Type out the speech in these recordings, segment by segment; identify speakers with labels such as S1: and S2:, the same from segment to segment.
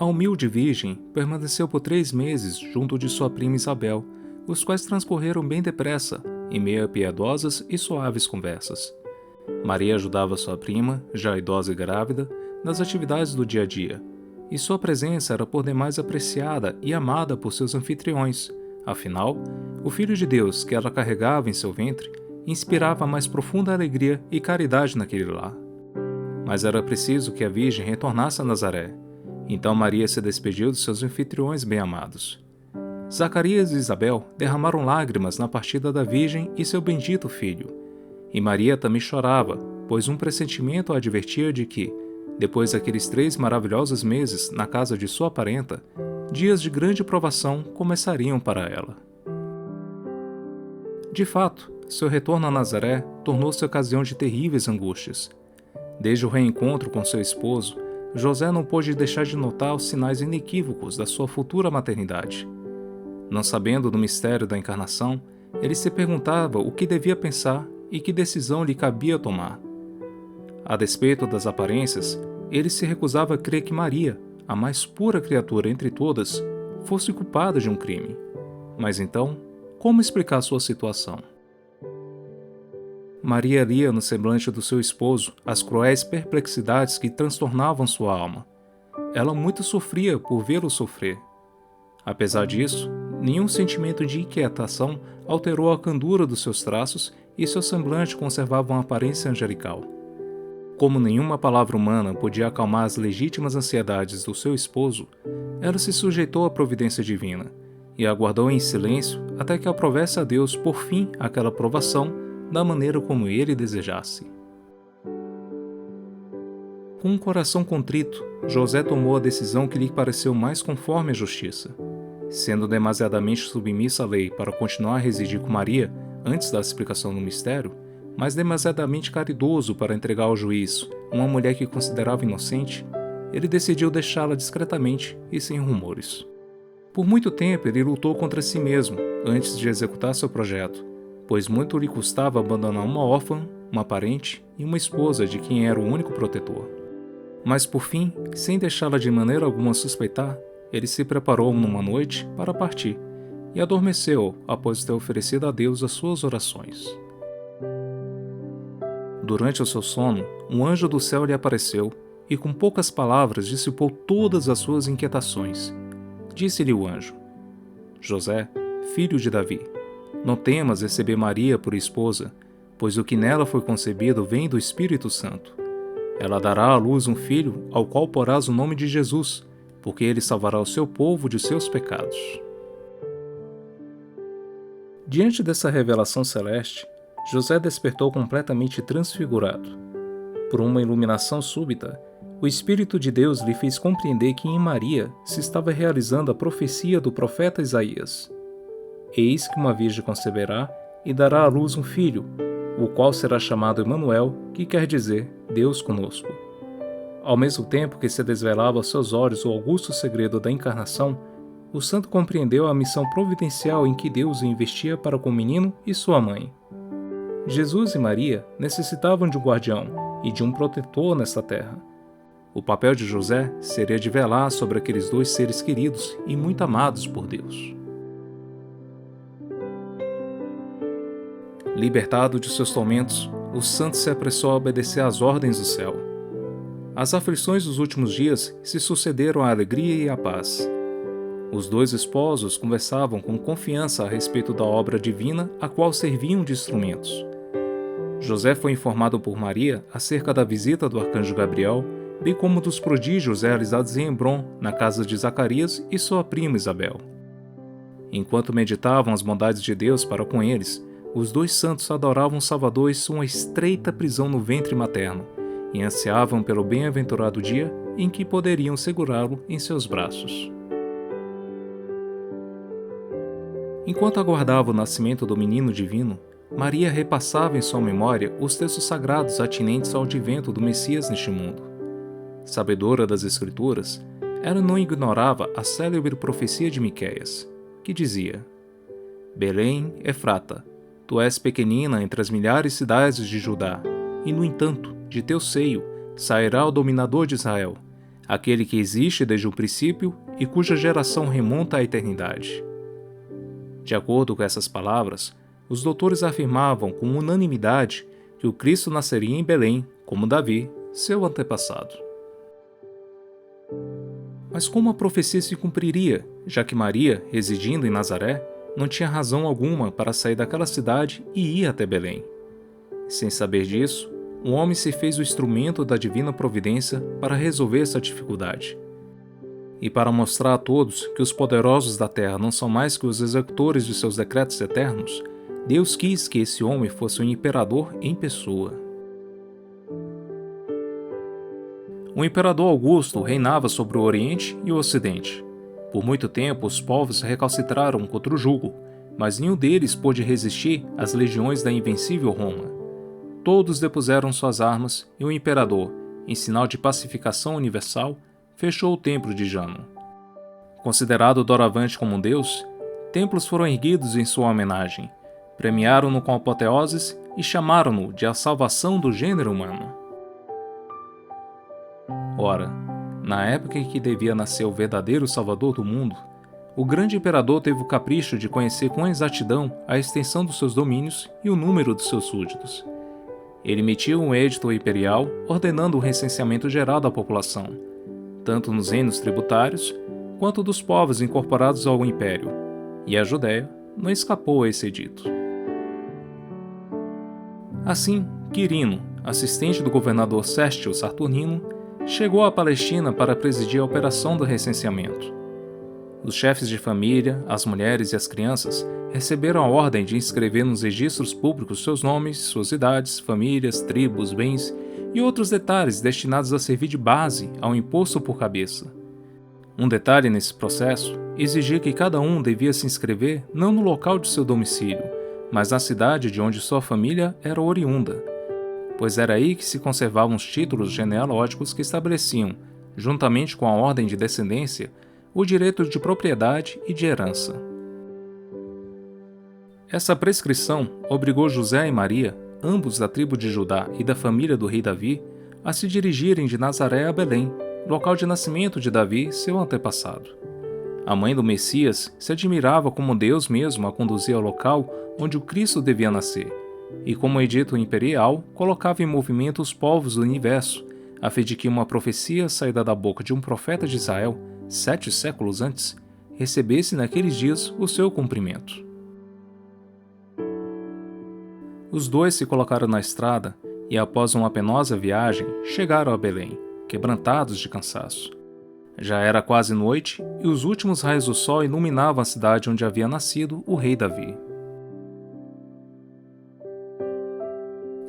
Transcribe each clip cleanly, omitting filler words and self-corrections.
S1: A humilde virgem permaneceu por 3 meses junto de sua prima Isabel, os quais transcorreram bem depressa, em meio a piedosas e suaves conversas. Maria ajudava sua prima, já idosa e grávida, nas atividades do dia a dia, e sua presença era por demais apreciada e amada por seus anfitriões. Afinal, o Filho de Deus que ela carregava em seu ventre inspirava a mais profunda alegria e caridade naquele lar. Mas era preciso que a Virgem retornasse a Nazaré. Então Maria se despediu dos seus anfitriões bem-amados. Zacarias e Isabel derramaram lágrimas na partida da Virgem e seu bendito filho. E Maria também chorava, pois um pressentimento a advertia de que, depois daqueles 3 maravilhosos meses na casa de sua parenta, dias de grande provação começariam para ela. De fato, seu retorno a Nazaré tornou-se ocasião de terríveis angústias. Desde o reencontro com seu esposo, José não pôde deixar de notar os sinais inequívocos da sua futura maternidade. Não sabendo do mistério da encarnação, ele se perguntava o que devia pensar e que decisão lhe cabia tomar. A despeito das aparências, ele se recusava a crer que Maria, a mais pura criatura entre todas, fosse culpada de um crime. Mas então, como explicar sua situação? Maria lia no semblante do seu esposo as cruéis perplexidades que transtornavam sua alma. Ela muito sofria por vê-lo sofrer. Apesar disso, nenhum sentimento de inquietação alterou a candura dos seus traços e seu semblante conservava uma aparência angelical. Como nenhuma palavra humana podia acalmar as legítimas ansiedades do seu esposo, ela se sujeitou à providência divina e aguardou em silêncio até que aprovesse a Deus por fim aquela provação da maneira como ele desejasse. Com um coração contrito, José tomou a decisão que lhe pareceu mais conforme a justiça. Sendo demasiadamente submisso à lei para continuar a residir com Maria antes da explicação do mistério, mas demasiadamente caridoso para entregar ao juiz uma mulher que considerava inocente, ele decidiu deixá-la discretamente e sem rumores. Por muito tempo ele lutou contra si mesmo antes de executar seu projeto, pois muito lhe custava abandonar uma órfã, uma parente e uma esposa de quem era o único protetor. Mas por fim, sem deixá-la de maneira alguma suspeitar, ele se preparou numa noite para partir e adormeceu após ter oferecido a Deus as suas orações. Durante o seu sono, um anjo do céu lhe apareceu e com poucas palavras dissipou todas as suas inquietações. Disse-lhe o anjo: José, filho de Davi, não temas receber Maria por esposa, pois o que nela foi concebido vem do Espírito Santo. Ela dará à luz um filho ao qual porás o nome de Jesus, porque ele salvará o seu povo de seus pecados. Diante dessa revelação celeste, José despertou completamente transfigurado. Por uma iluminação súbita, o Espírito de Deus lhe fez compreender que em Maria se estava realizando a profecia do profeta Isaías. Eis que uma virgem conceberá e dará à luz um filho, o qual será chamado Emanuel, que quer dizer Deus conosco. Ao mesmo tempo que se desvelava aos seus olhos o augusto segredo da encarnação, o santo compreendeu a missão providencial em que Deus o investia para com o menino e sua mãe. Jesus e Maria necessitavam de um guardião e de um protetor nesta terra. O papel de José seria de velar sobre aqueles 2 seres queridos e muito amados por Deus. Libertado de seus tormentos, o santo se apressou a obedecer às ordens do céu. As aflições dos últimos dias se sucederam à alegria e à paz. Os 2 esposos conversavam com confiança a respeito da obra divina a qual serviam de instrumentos. José foi informado por Maria acerca da visita do arcanjo Gabriel, bem como dos prodígios realizados em Hebrom, na casa de Zacarias e sua prima Isabel. Enquanto meditavam as bondades de Deus para com eles, os 2 santos adoravam o Salvador em sua estreita prisão no ventre materno e ansiavam pelo bem-aventurado dia em que poderiam segurá-lo em seus braços. Enquanto aguardava o nascimento do menino divino, Maria repassava em sua memória os textos sagrados atinentes ao advento do Messias neste mundo. Sabedora das Escrituras, ela não ignorava a célebre profecia de Miqueias, que dizia: Belém, Efrata, tu és pequenina entre as milhares cidades de Judá, e no entanto, de teu seio, sairá o dominador de Israel, aquele que existe desde o princípio e cuja geração remonta à eternidade. De acordo com essas palavras, os doutores afirmavam com unanimidade que o Cristo nasceria em Belém, como Davi, seu antepassado. Mas como a profecia se cumpriria, já que Maria, residindo em Nazaré, não tinha razão alguma para sair daquela cidade e ir até Belém? Sem saber disso, um homem se fez o instrumento da divina providência para resolver essa dificuldade. E para mostrar a todos que os poderosos da terra não são mais que os executores de seus decretos eternos, Deus quis que esse homem fosse um imperador em pessoa. O imperador Augusto reinava sobre o Oriente e o Ocidente. Por muito tempo, os povos recalcitraram contra o jugo, mas nenhum deles pôde resistir às legiões da invencível Roma. Todos depuseram suas armas e o imperador, em sinal de pacificação universal, fechou o templo de Jano. Considerado doravante como um deus, templos foram erguidos em sua homenagem, premiaram-no com apoteoses e chamaram-no de a salvação do gênero humano. Ora, na época em que devia nascer o verdadeiro Salvador do mundo, o grande imperador teve o capricho de conhecer com exatidão a extensão dos seus domínios e o número dos seus súditos. Ele emitiu um edito imperial ordenando o recenseamento geral da população, tanto nos reinos tributários quanto dos povos incorporados ao império, e a Judéia não escapou a esse edito. Assim, Quirino, assistente do governador Sérgio Saturnino, chegou à Palestina para presidir a operação do recenseamento. Os chefes de família, as mulheres e as crianças receberam a ordem de inscrever nos registros públicos seus nomes, suas idades, famílias, tribos, bens e outros detalhes destinados a servir de base ao imposto por cabeça. Um detalhe nesse processo exigia que cada um devia se inscrever não no local de seu domicílio, mas na cidade de onde sua família era oriunda, pois era aí que se conservavam os títulos genealógicos que estabeleciam, juntamente com a ordem de descendência, o direito de propriedade e de herança. Essa prescrição obrigou José e Maria, ambos da tribo de Judá e da família do rei Davi, a se dirigirem de Nazaré a Belém, local de nascimento de Davi, seu antepassado. A mãe do Messias se admirava como Deus mesmo a conduzia ao local onde o Cristo devia nascer, e como edito imperial colocava em movimento os povos do universo, a fim de que uma profecia saída da boca de um profeta de Israel, 7 séculos antes, recebesse naqueles dias o seu cumprimento. Os dois se colocaram na estrada e, após uma penosa viagem, chegaram a Belém, quebrantados de cansaço. Já era quase noite e os últimos raios do sol iluminavam a cidade onde havia nascido o rei Davi.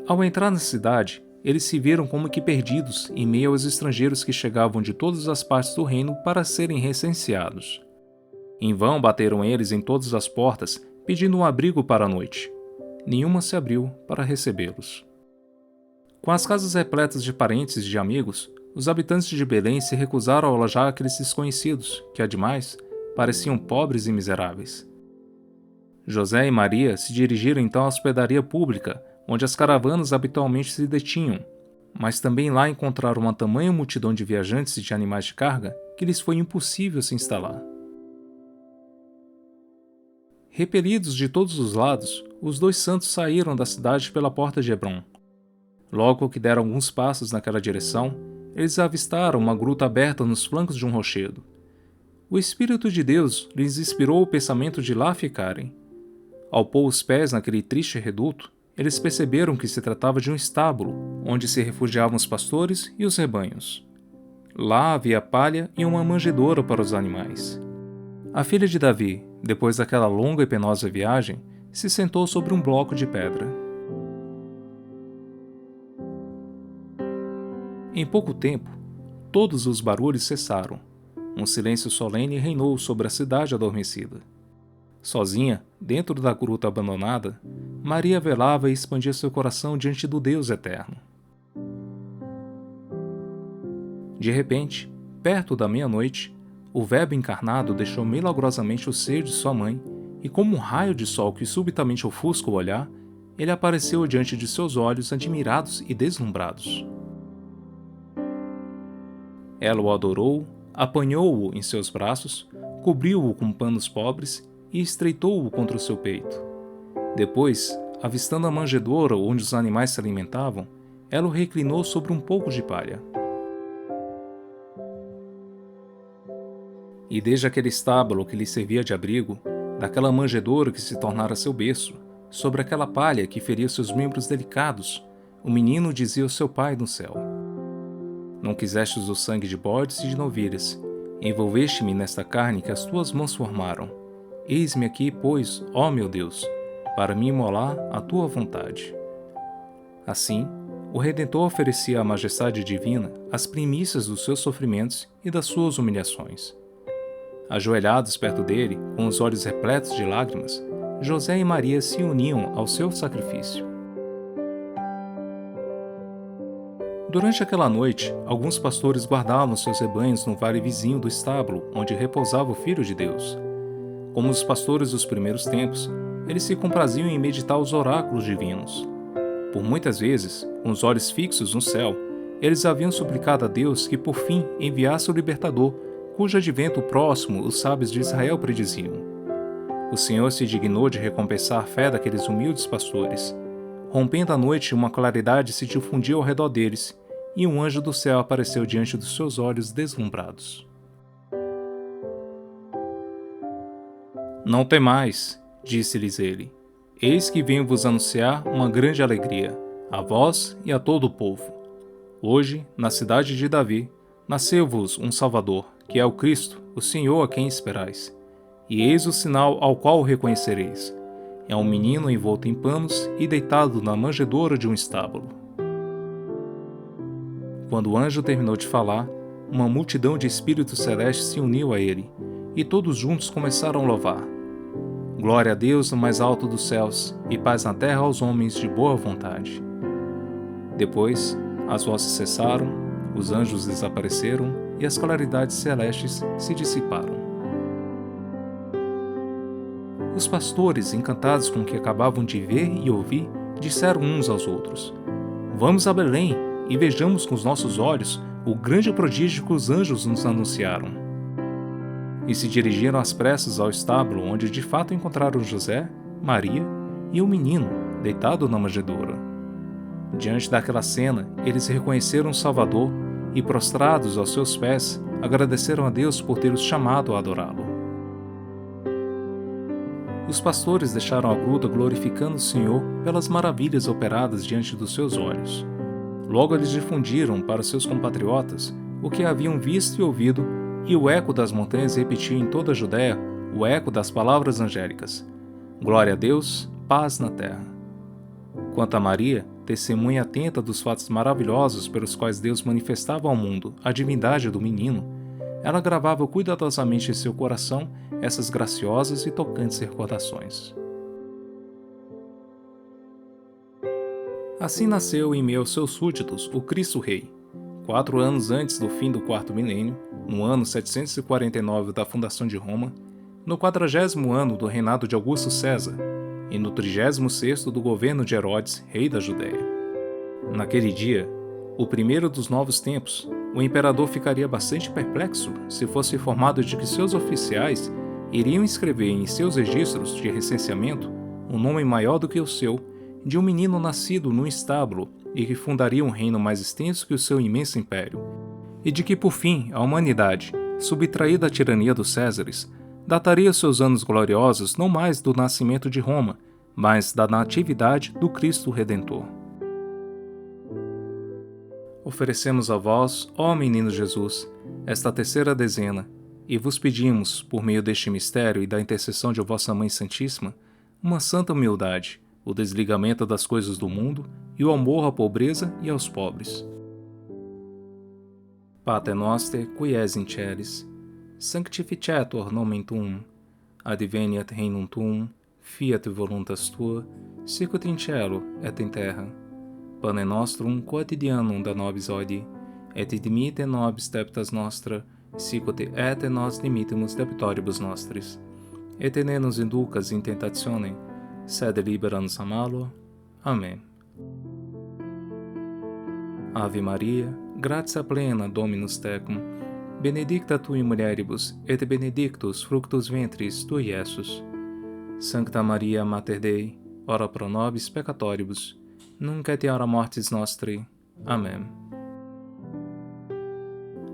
S1: Ao entrar na cidade, eles se viram como que perdidos em meio aos estrangeiros que chegavam de todas as partes do reino para serem recenseados. Em vão bateram eles em todas as portas, pedindo um abrigo para a noite. Nenhuma se abriu para recebê-los. Com as casas repletas de parentes e de amigos, os habitantes de Belém se recusaram a alojar aqueles desconhecidos, que, ademais, pareciam pobres e miseráveis. José e Maria se dirigiram então à hospedaria pública, onde as caravanas habitualmente se detinham, mas também lá encontraram uma tamanha multidão de viajantes e de animais de carga que lhes foi impossível se instalar. Repelidos de todos os lados, os dois santos saíram da cidade pela porta de Hebrom. Logo que deram alguns passos naquela direção, eles avistaram uma gruta aberta nos flancos de um rochedo. O Espírito de Deus lhes inspirou o pensamento de lá ficarem. Ao pôr os pés naquele triste reduto, eles perceberam que se tratava de um estábulo, onde se refugiavam os pastores e os rebanhos. Lá havia palha e uma manjedoura para os animais. A filha de Davi, depois daquela longa e penosa viagem, se sentou sobre um bloco de pedra. Em pouco tempo, todos os barulhos cessaram. Um silêncio solene reinou sobre a cidade adormecida. Sozinha, dentro da gruta abandonada, Maria velava e expandia seu coração diante do Deus eterno. De repente, perto da meia-noite, o Verbo encarnado deixou milagrosamente o seio de sua mãe e, como um raio de sol que subitamente ofusca o olhar, ele apareceu diante de seus olhos admirados e deslumbrados. Ela o adorou, apanhou-o em seus braços, cobriu-o com panos pobres e estreitou-o contra o seu peito. Depois, avistando a manjedoura onde os animais se alimentavam, ela o reclinou sobre um pouco de palha. E desde aquele estábulo que lhe servia de abrigo, daquela manjedoura que se tornara seu berço, sobre aquela palha que feria seus membros delicados, o menino dizia ao seu pai no céu: Não quisestes o sangue de bodes e de novilhas, envolveste-me nesta carne que as tuas mãos formaram. Eis-me aqui, pois, ó meu Deus, para me imolar à tua vontade. Assim, o Redentor oferecia à majestade divina as primícias dos seus sofrimentos e das suas humilhações. Ajoelhados perto dele, com os olhos repletos de lágrimas, José e Maria se uniam ao seu sacrifício. Durante aquela noite, alguns pastores guardavam seus rebanhos no vale vizinho do estábulo onde repousava o Filho de Deus. Como os pastores dos primeiros tempos, eles se compraziam em meditar os oráculos divinos. Por muitas vezes, com os olhos fixos no céu, eles haviam suplicado a Deus que por fim enviasse o libertador, cujo advento próximo os sábios de Israel prediziam. O Senhor se dignou de recompensar a fé daqueles humildes pastores. Rompendo a noite, uma claridade se difundiu ao redor deles, e um anjo do céu apareceu diante dos seus olhos deslumbrados. Não temais, disse-lhes ele. Eis que venho vos anunciar uma grande alegria, a vós e a todo o povo. Hoje, na cidade de Davi, nasceu-vos um Salvador, que é o Cristo, o Senhor a quem esperais. E eis o sinal ao qual o reconhecereis. É um menino envolto em panos e deitado na manjedoura de um estábulo. Quando o anjo terminou de falar, uma multidão de espíritos celestes se uniu a ele, e todos juntos começaram a louvar. Glória a Deus no mais alto dos céus, e paz na terra aos homens de boa vontade. Depois, as vozes cessaram, os anjos desapareceram e as claridades celestes se dissiparam. Os pastores, encantados com o que acabavam de ver e ouvir, disseram uns aos outros: Vamos a Belém e vejamos com os nossos olhos o grande prodígio que os anjos nos anunciaram. E se dirigiram às pressas ao estábulo, onde de fato encontraram José, Maria e o menino, deitado na manjedoura. Diante daquela cena, eles reconheceram o Salvador e, prostrados aos seus pés, agradeceram a Deus por ter os chamado a adorá-lo. Os pastores deixaram a gruta glorificando o Senhor pelas maravilhas operadas diante dos seus olhos. Logo eles difundiram para seus compatriotas o que haviam visto e ouvido, e o eco das montanhas repetia em toda a Judéia o eco das palavras angélicas: Glória a Deus, paz na terra. Quanto a Maria, testemunha atenta dos fatos maravilhosos pelos quais Deus manifestava ao mundo a divindade do menino, ela gravava cuidadosamente em seu coração essas graciosas e tocantes recordações. Assim nasceu em meio aos seus súditos o Cristo Rei. 4 anos antes do fim do quarto milênio, no ano 749 da fundação de Roma, no 40º ano do reinado de Augusto César e no 36º do governo de Herodes, rei da Judéia. Naquele dia, o primeiro dos novos tempos, o imperador ficaria bastante perplexo se fosse informado de que seus oficiais iriam inscrever em seus registros de recenseamento um nome maior do que o seu, de um menino nascido num estábulo e que fundaria um reino mais extenso que o seu imenso império, e de que, por fim, a humanidade, subtraída à tirania dos Césares, dataria seus anos gloriosos não mais do nascimento de Roma, mas da natividade do Cristo Redentor. Oferecemos a vós, ó menino Jesus, esta terceira dezena, e vos pedimos, por meio deste mistério e da intercessão de vossa Mãe Santíssima, uma santa humildade, o desligamento das coisas do mundo e o amor à pobreza e aos pobres. Pater noster, qui es in celis, sanctificetur nomen tuum, adveniat regnum tuum, fiat voluntas tua, sicut in cielo et in terra. Pane nostrum quotidianum da nobis hodie, et dimitte nobis debitas nostra, sicut et nos dimittimus debitoribus nostris. Et ne nos inducas in tentationem, sed libera nos a malo. Amém. Ave Maria, gratia plena Dominus tecum, benedicta tu in mulieribus, et benedictus fructus ventris tui, Iesus. Sancta Maria Mater Dei, ora pro nobis peccatoribus, nunc et in hora mortis nostri. Amém.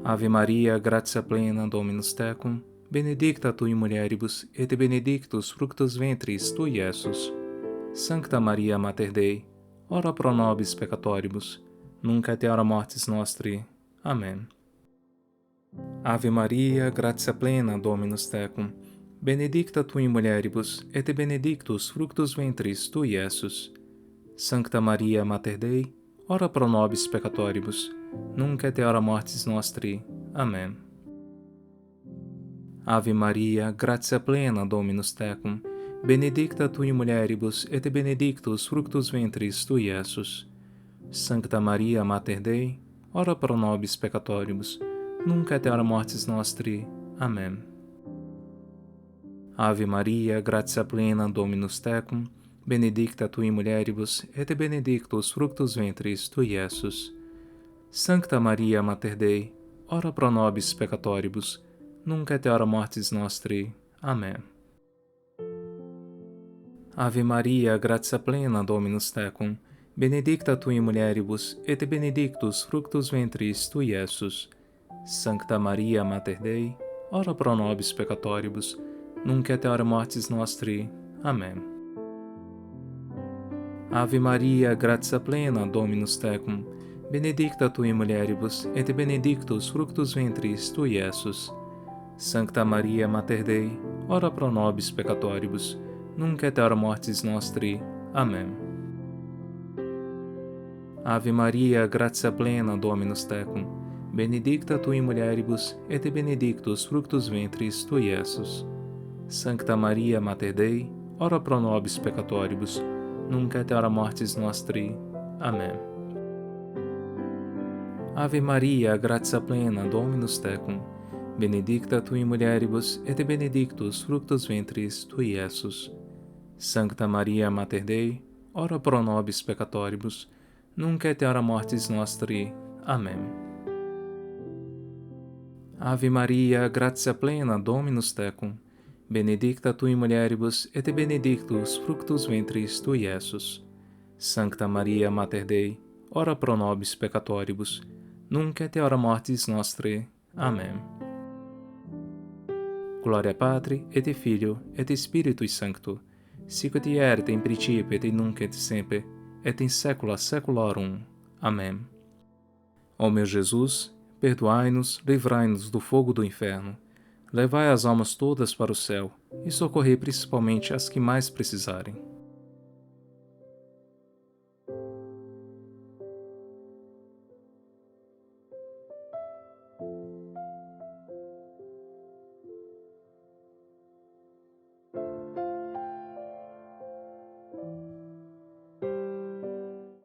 S1: Ave Maria, gratia plena Dominus tecum, benedicta tu in mulieribus, et benedictus fructus ventris tui, Iesus. Sancta Maria Mater Dei, ora pro nobis peccatoribus, nunc et in hora mortis nostri. Amém. Ave Maria, gratia plena Dominus tecum, benedicta tu in mulieribus, et benedictus fructus ventris tui, Iesus. Sancta Maria Mater Dei, ora pro nobis peccatoribus, nunc et in hora mortis nostri. Amém. Ave Maria, gratia plena Dominus tecum, benedicta tu in mulieribus, et benedictus fructus ventris tui, Iesus. Sancta Maria Mater Dei, ora pro nobis peccatoribus, nunc et in hora mortis nostri. Amém. Ave Maria, gratia plena Dominus tecum, benedicta tu in mulieribus, et benedictus fructus ventris tui, Iesus. Sancta Maria Mater Dei, ora pro nobis peccatoribus, nunc et in hora mortis nostri. Amém. Ave Maria, gratia plena Dominus tecum, benedicta tu in mulieribus, et benedictus fructus ventris tui, Iesus. Sancta Maria Mater Dei, ora pro nobis peccatoribus, nunc et in hora mortis nostri. Amém. Ave Maria, gratia plena Dominus tecum, benedicta tu in mulieribus, et benedictus fructus ventris tui, Iesus. Sancta Maria Mater Dei, ora pro nobis peccatoribus, nunc et in hora mortis nostri. Amém. Ave Maria, gratia plena Dominus tecum, benedicta tu in mulieribus, et benedictus fructus ventris tui, Iesus. Sancta Maria Mater Dei, ora pro nobis peccatoribus, nunc et in hora mortis nostri. Amém. Ave Maria, gratia plena Dominus tecum, benedicta tu in mulieribus, et benedictus fructus ventris tui, Iesus. Sancta Maria Mater Dei, ora pro nobis peccatoribus, nunc et in hora mortis nostri. Amém. Ave Maria, gratia plena Dominus tecum, benedicta tu in mulieribus, et benedictus fructus ventris tui, Iesus. Sancta Maria Mater Dei, ora pro nobis peccatoribus, nunc et in hora mortis nostri. Amém. Gloria Patri, et Filio, et Spiritui Sancto, sic ut erat in principio et nunc et semper, et in saecula saeculorum. Amém. Ó meu Jesus, perdoai-nos, livrai-nos do fogo do inferno, levai as almas todas para o céu e socorrei principalmente as que mais precisarem.